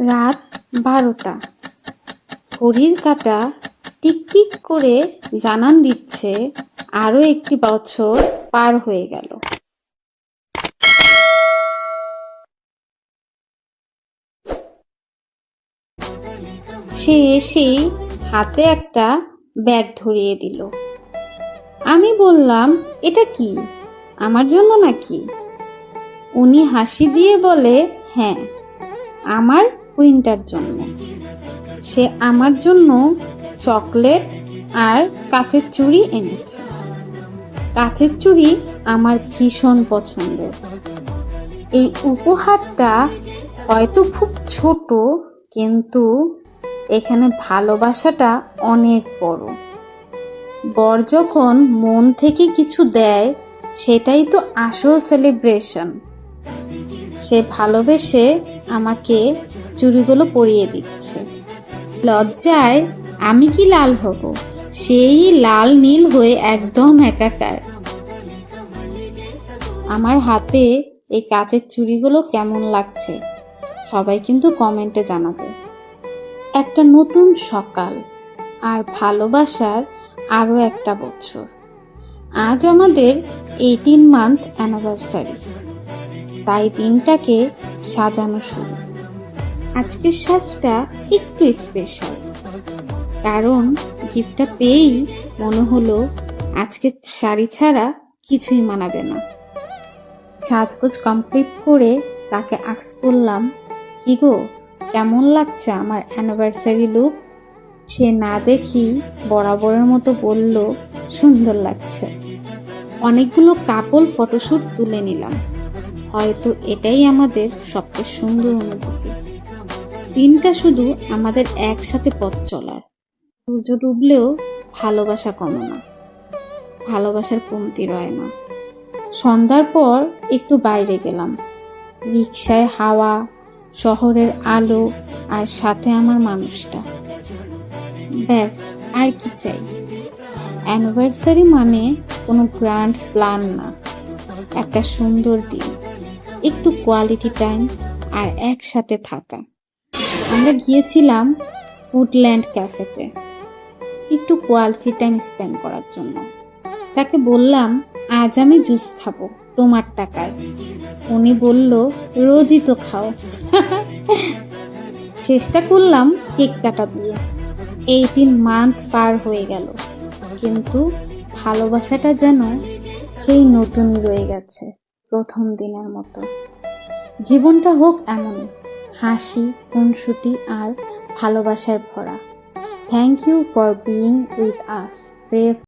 রাত 12টা। ঘড়ির কাঁটা টিকটিক করে জানান দিচ্ছে আরো একটি বছর পার হয়ে গেল। সে এসেই হাতে একটা ব্যাগ ধরিয়ে দিল। আমি বললাম, এটা কি, আমার জন্য নাকি? উনি হাসি দিয়ে বলে, হ্যাঁ, আমার কুইন্টার জন্য। সে আমার জন্য চকলেট আর কাচের চুড়ি এনেছে। কাচের চুড়ি আমার ভীষণ পছন্দের। এই উপহারটা হয়তো খুব ছোট, কিন্তু এখানে ভালোবাসাটা অনেক বড়। বর যখন মন থেকে কিছু দেয়, সেটাই তো আসল সেলিব্রেশন। সে ভালোবেসে আমাকে চুড়িগুলো পরিয়ে দিচ্ছে। লজ্জায় আমি কি লাল হব, সেই লাল নীল হয়ে একদম একাকার। আমার হাতে এই কাচের চুড়িগুলো কেমন লাগছে সবাই কিন্তু কমেন্টে জানাবে। একটা নতুন সকাল আর ভালোবাসার আরো একটা বছর। আজ আমাদের 18 মান্থ অ্যানিভার্সারি, তাই দিনটাকে সাজানো শুরু। আজকের সাজটা একটু স্পেশাল, কারণ গিফটটা পেয়েই মনে হলো আজকে শাড়ি ছাড়া কিছুই মানাবে না। সাজগোজ কমপ্লিট করে তাকে আস্ক করলাম, কি গো, কেমন লাগছে আমার অ্যানিভার্সারি লুক? সে না দেখি বরাবরের মতো বলল, সুন্দর লাগছে। অনেকগুলো কাপল ফটোশ্যুট তুলে নিলাম। হয়তো এটাই আমাদের সবচেয়ে সুন্দর অনুভূতি। দিনটা শুধু আমাদের একসাথে পথ চলার। সূর্য ডুবলেও ভালোবাসা কমে না, ভালোবাসার কমতি রয় না। সন্ধ্যার পর একটু বাইরে গেলাম। রিকশায় হাওয়া, শহরের আলো, আর সাথে আমার মানুষটা। ব্যাস, আর কি চাই? অ্যানিভার্সারি মানে কোনো গ্র্যান্ড প্ল্যান না, একটা সুন্দর দিন, একটু কোয়ালিটি টাইম আর একসাথে থাকা। আমরা গিয়েছিলাম ফুডল্যান্ড ক্যাফেতে একটু কোয়ালিটি টাইম স্পেন্ড করার জন্য। তাকে বললাম, আজ আমি জুস খাবো তোমার টাকায়। উনি বলল, রোজই তো খাও। শেষটা করলাম কেক কাটা দিয়ে। 18 মান্থ পার হয়ে গেল, কিন্তু ভালোবাসাটা যেন সেই নতুনই রয়ে গেছে, প্রথম দিনের মতো। জীবনটা হোক এমনই, হাসি, খুনসুটি আর ভালোবাসায় ভরা। Thank you for being with us, brave